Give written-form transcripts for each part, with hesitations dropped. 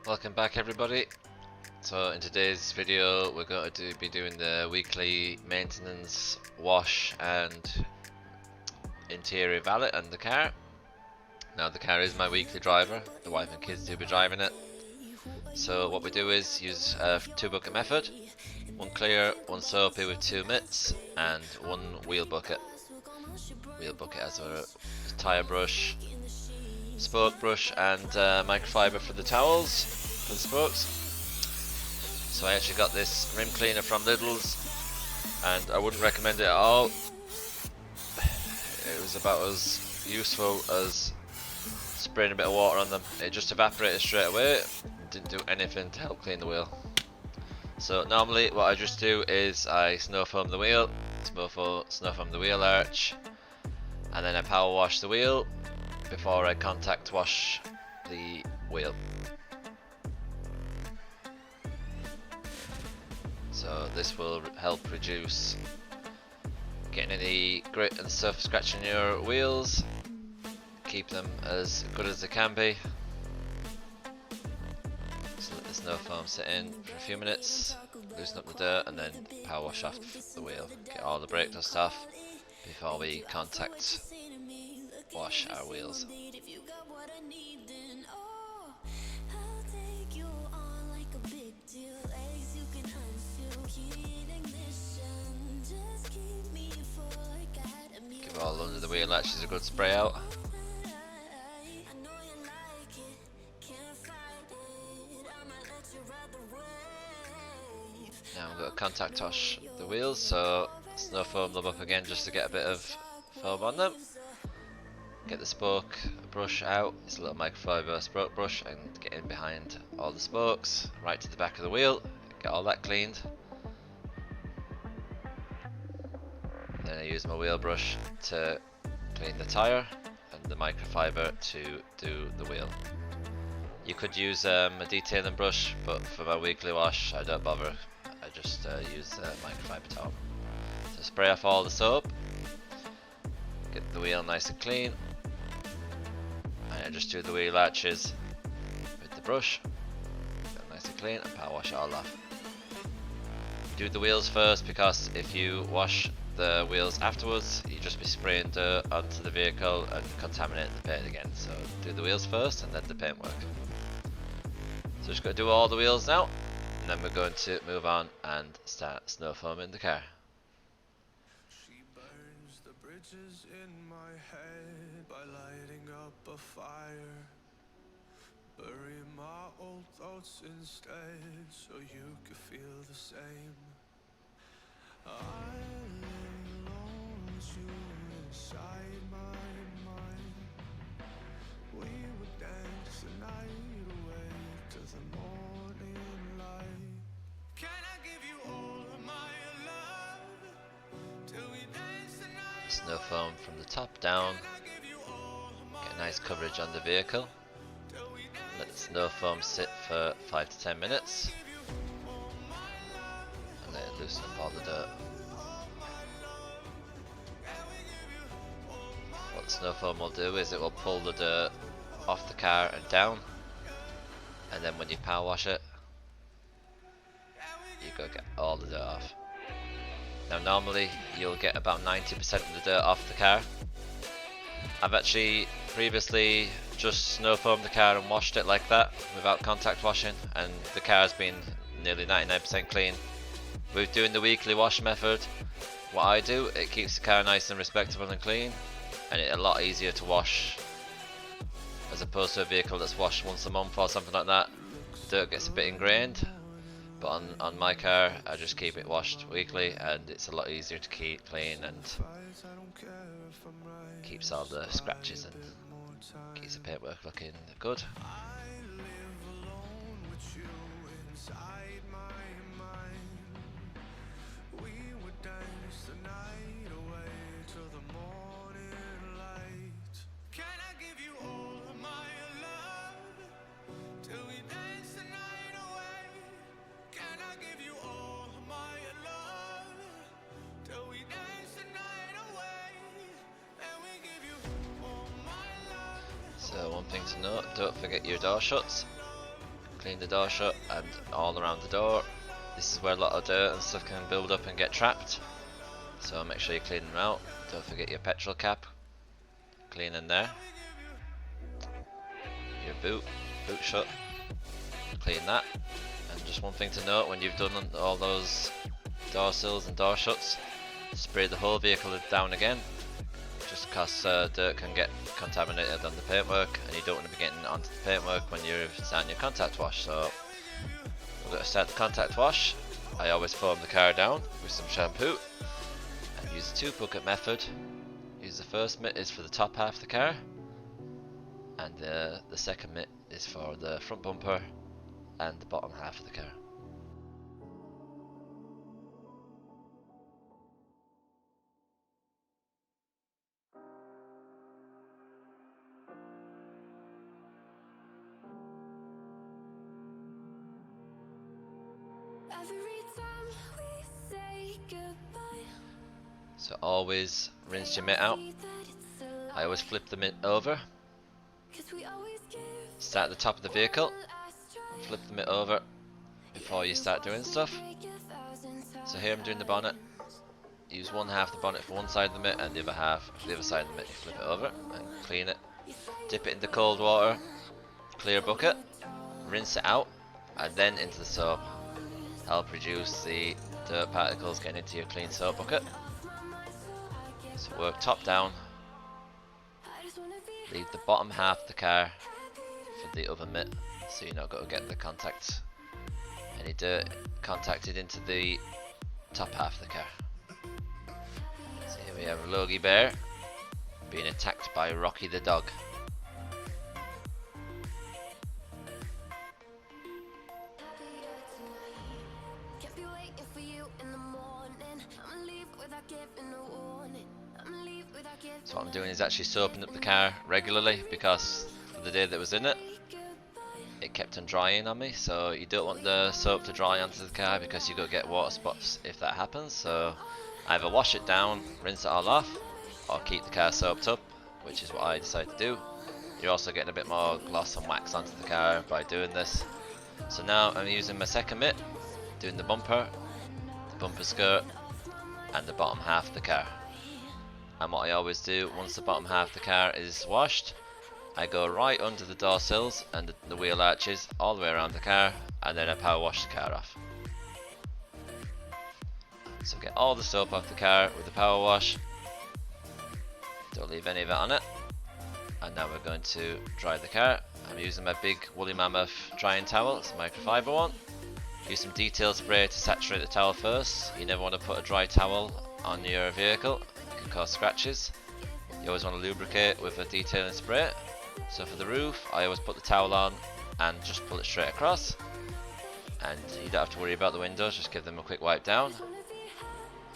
Welcome back everybody. So in today's video we're going to be doing the weekly maintenance, wash and interior valet on the car. Now the car is my weekly driver, the wife and kids do be driving it. So what we do is use a 2 bucket method, 1 clear, 1 soapy with 2 mitts and 1 wheel bucket. Wheel bucket has a tyre brush, spoke brush and microfiber for the towels for the spokes. So I actually got this rim cleaner from Lidl's and I wouldn't recommend it at all. It was about as useful as spraying a bit of water on them. It just evaporated straight away, didn't do anything to help clean the wheel. So normally what I just do is I snow foam the wheel, snow foam the wheel arch, and then I power wash the wheel before I contact wash the wheel. So this will help reduce getting any grit and stuff scratching your wheels, keep them as good as they can be. So let the snow foam sit in for a few minutes, loosen up the dirt and then power wash off the wheel, get all the brake dust off before we contact wash our wheels. Give all under the wheel latches a good spray out. Now I'm going to contact wash the wheels, so snow foam them up again just to get a bit of foam on them. Get the spoke brush out, it's a little microfiber spoke brush, and get in behind all the spokes, right to the back of the wheel, get all that cleaned. Then I use my wheel brush to clean the tyre and the microfiber to do the wheel. You could use a detailing brush, but for my weekly wash I don't bother, I just use the microfiber towel. So spray off all the soap, get the wheel nice and clean, and I just do the wheel arches with the brush, get it nice and clean, and power wash it all off. Do the wheels first, because if you wash the wheels afterwards you just be spraying dirt onto the vehicle and contaminating the paint again. So do the wheels first and then the paint work. So just got to do all the wheels now, and then we're going to move on and start snow foaming the car. She burns the bridges in my head by lighting up a fire. Bury my old thoughts instead so you could feel the same. I lay alone with you inside my mind. We would dance the night away to the morning light. Can I give you all of my love till we dance the night? Snow foam from the top down, get nice coverage on the vehicle. Let the snow foam sit for 5 to 10 minutes and then loosen up all the dirt. What the snow foam will do is it will pull the dirt off the car and down, and then when you power wash it you go get all the dirt off. Now normally you'll get about 90% of the dirt off the car. I've actually previously just snow foamed the car and washed it like that without contact washing, and the car has been nearly 99% clean. With doing the weekly wash method, what I do, it keeps the car nice and respectable and clean, and it's a lot easier to wash as opposed to a vehicle that's washed once a month or something like that. Dirt gets a bit ingrained, but on my car I just keep it washed weekly, and it's a lot easier to keep clean and keeps all the scratches and keeps the paintwork looking good. So one thing to note, don't forget your door shuts. clean the door shut and all around the door. This is where a lot of dirt and stuff can build up and get trapped, so make sure you clean them out. Don't forget your petrol cap, clean in there. Your boot shut, clean that. And just one thing to note, when you've done all those door sills and door shuts, spray the whole vehicle down again, just because dirt can get contaminated on the paintwork and you don't want to be getting onto the paintwork when you're starting your contact wash. So we're going to start the contact wash. I always foam the car down with some shampoo and use the 2-bucket method. Use the first mitt is for the top half of the car, and the second mitt is for the front bumper and the bottom half of the car. So always rinse your mitt out. I always flip the mitt over. Start at the top of the vehicle, flip the mitt over before you start doing stuff. So here I'm doing the bonnet. Use one half of the bonnet for one side of the mitt and the other half for the other side of the mitt. You flip it over and clean it. Dip it into cold water, clear bucket, rinse it out, and then into the soap. Help reduce the dirt particles getting into your clean soap bucket. So work top down. Leave the bottom half of the car for the other mitt, so you're not going to get the contact, any dirt contacted into the top half of the car. So here we have Logie Bear being attacked by Rocky the dog. So what I'm doing is actually soaping up the car regularly, because for the day that was in it, it kept on drying on me. So you don't want the soap to dry onto the car, because you're going to get water spots if that happens. So either wash it down, rinse it all off, or keep the car soaped up, which is what I decided to do. You're also getting a bit more gloss and wax onto the car by doing this. So now I'm using my second mitt, doing the bumper skirt, and the bottom half of the car. And what I always do, once the bottom half of the car is washed, I go right under the door sills and the wheel arches all the way around the car, and then I power wash the car off. So get all the soap off the car with the power wash, don't leave any of it on it. And now we're going to dry the car. I'm using my big Woolly Mammoth drying towel, it's a microfiber one. Use some detail spray to saturate the towel first. You never want to put a dry towel on your vehicle, it can cause scratches. You always want to lubricate with a detailing spray. So for the roof, I always put the towel on and just pull it straight across. And you don't have to worry about the windows, just give them a quick wipe down.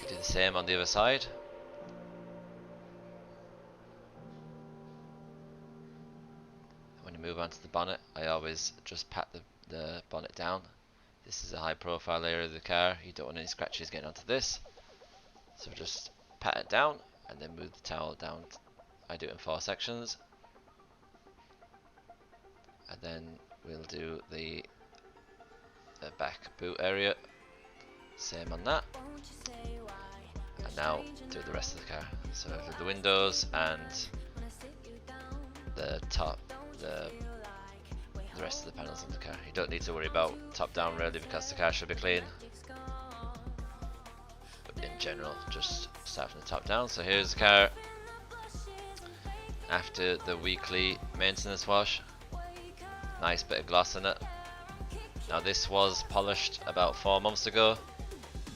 You do the same on the other side. When you move on to the bonnet, I always just pat the bonnet down. This is a high profile area of the car, you don't want any scratches getting onto this. So just pat it down and then move the towel down. I do it in 4 sections. And then we'll do the back boot area, same on that. And now do the rest of the car. So do the windows and the top, the rest of the panels on the car. You don't need to worry about top down really, because the car should be clean. But in general, just start from the top down. So here's the car after the weekly maintenance wash. Nice bit of gloss in it. Now this was polished about 4 months ago,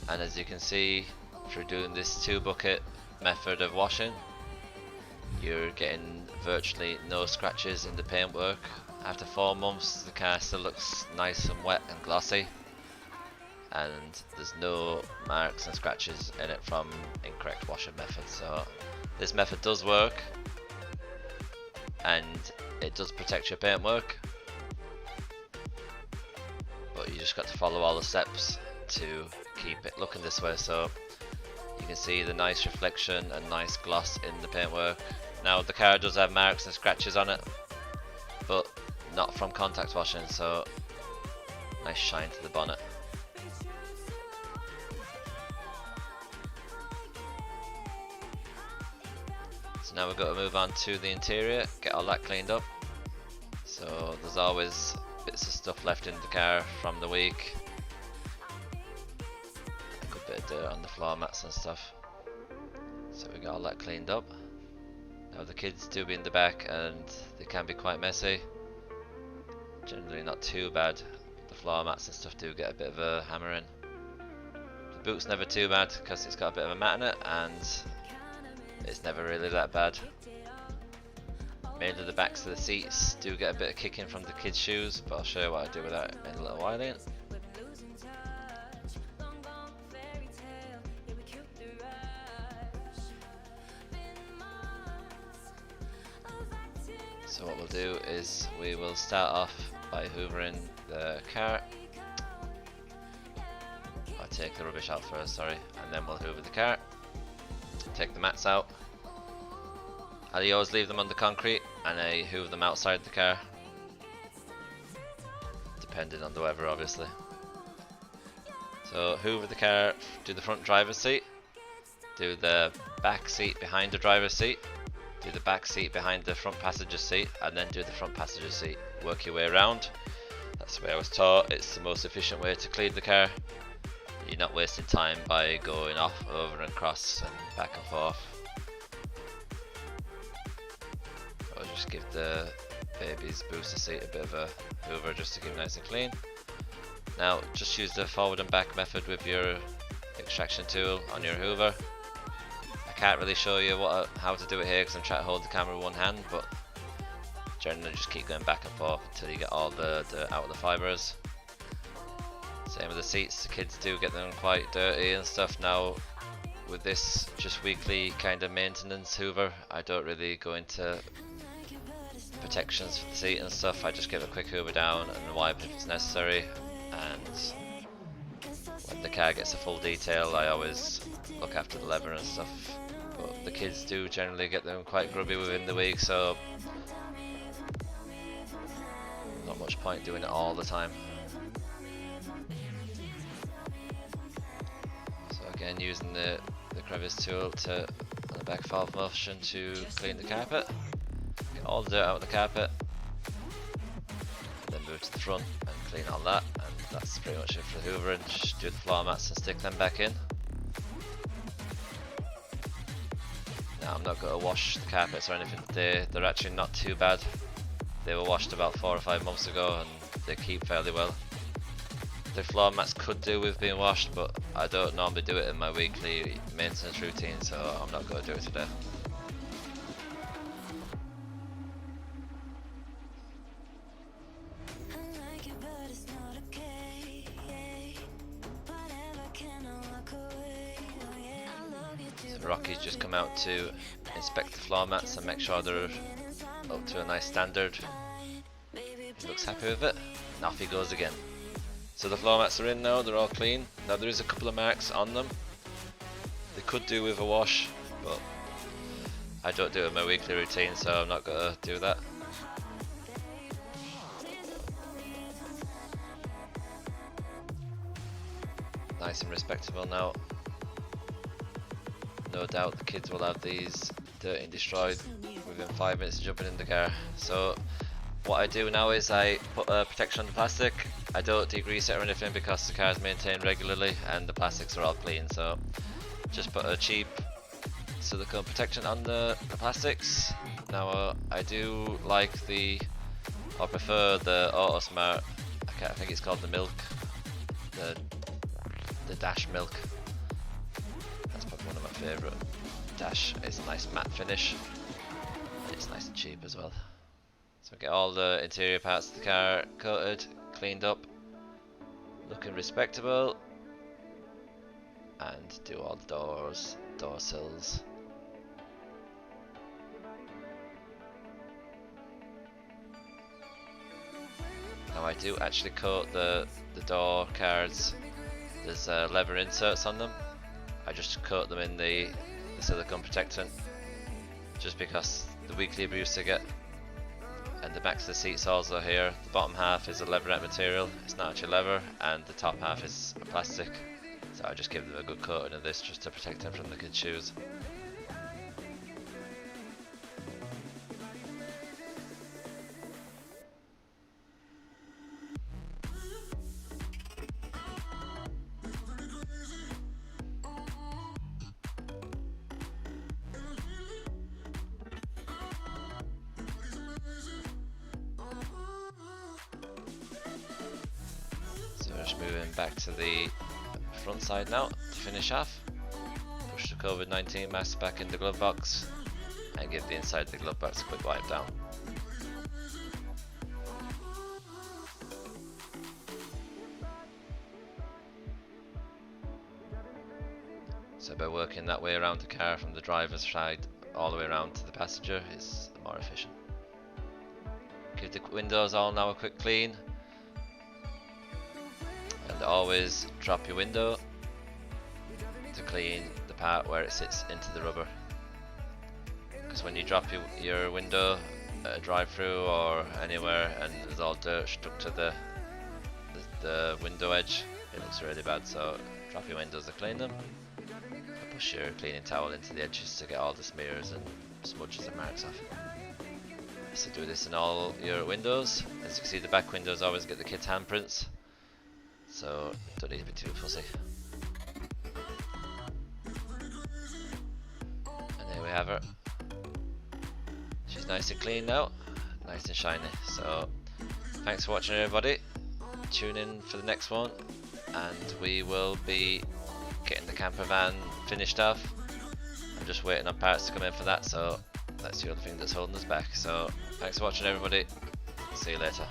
and as you can see through doing this 2 bucket method of washing, you're getting virtually no scratches in the paintwork. After 4 months the car still looks nice and wet and glossy, and there's no marks and scratches in it from incorrect washing methods. So this method does work, and it does protect your paintwork, but you just got to follow all the steps to keep it looking this way. So you can see the nice reflection and nice gloss in the paintwork. Now the car does have marks and scratches on it, but not from contact washing, so Nice shine to the bonnet. So now we've got to move on to the interior, get all that cleaned up. So there's always bits of stuff left in the car from the week. A good bit of dirt on the floor mats and stuff. So we got all that cleaned up. Now the kids do be in the back and they can be quite messy. Generally not too bad. The floor mats and stuff do get a bit of a hammering. The boot's never too bad because it's got a bit of a mat in it and it's never really that bad. Mainly the backs of the seats do get a bit of kicking from the kids' shoes, but I'll show you what I do with that in a little while. So what we'll do is we will start off by hoovering the car. I'll take the rubbish out first, sorry, and then we'll hoover the car. Take the mats out. I always leave them on the concrete and I hoover them outside the car, depending on the weather obviously. So hoover the car, do the front driver's seat, do the back seat behind the driver's seat, do the back seat behind the front passenger seat, and then do the front passenger seat. Work your way around. That's the way I was taught. It's the most efficient way to clean the car. You're not wasting time by going off, over and across and back and forth. I'll just give the baby's booster seat a bit of a hoover just to keep it nice and clean. Now just use the forward and back method with your extraction tool on your hoover. I can't really show you how to do it here because I'm trying to hold the camera with one hand, but generally just keep going back and forth until you get all the dirt out of the fibres. Same with the seats, the kids do get them quite dirty and stuff. Now with this just weekly kind of maintenance hoover, I don't really go into protections for the seat and stuff. I just give a quick hoover down and wipe if it's necessary, and when the car gets a full detail I always look after the leather and stuff. But the kids do generally get them quite grubby within the week, so not much point doing it all the time. So again, using the crevice tool to on the back valve motion to clean the carpet. Get all the dirt out of the carpet, then move to the front and clean all that, and that's pretty much it for the hoovering. Just do the floor mats and stick them back in. Now I'm not going to wash the carpets or anything today. They're actually not too bad. They were washed about 4 or 5 months ago and they keep fairly well. The floor mats could do with being washed, but I don't normally do it in my weekly maintenance routine, so I'm not going to do it today. So Rocky's just come out to inspect the floor mats and make sure they're up to a nice standard. He looks happy with it, and off he goes again. So the floor mats are in now, they're all clean. Now there is a couple of marks on them. They could do with a wash, but I don't do it in my weekly routine, so I'm not going to do that. Nice and respectable now. No doubt the kids will have these dirty and destroyed within 5 minutes of jumping in the car. So what I do now is I put a protection on the plastic. I don't degrease it or anything because the car is maintained regularly and the plastics are all clean, so just put a cheap silicone protection on the plastics. Now I do like I prefer the Autosmart, I think it's called the Milk, the Dash Milk. That's probably one of my favourite. Dash is a nice matte finish and it's nice and cheap as well. So get all the interior parts of the car coated, cleaned up, looking respectable, and do all the doors, door sills. Now I do actually coat the door cards. There's leather inserts on them. I just coat them in the silicone protectant, just because the weekly abuse they get and the backs of the seats also here. The bottom half is a leatherette material, it's not actually leather, and the top half is plastic. So I just give them a good coating of this just to protect them from the kids' shoes. So we're just moving back to the front side now to finish off. Push the COVID-19 mask back in the glove box and give the inside of the glove box a quick wipe down. So by working that way around the car from the driver's side all the way around to the passenger is more efficient. Give the windows all now a quick clean. And always drop your window to clean the part where it sits into the rubber. Because when you drop your window at a drive-through or anywhere and there's all dirt stuck to the window edge, it looks really bad. So drop your windows to clean them. And push your cleaning towel into the edges to get all the smears and smudges and marks off. So do this in all your windows. As you can see, the back windows always get the kids' handprints. So don't need to be too fussy. And there we have her. She's nice and clean now, nice and shiny. So thanks for watching everybody. Tune in for the next one and we will be getting the camper van finished off. I'm just waiting on parts to come in for that, so that's the other thing that's holding us back. So thanks for watching everybody. See you later.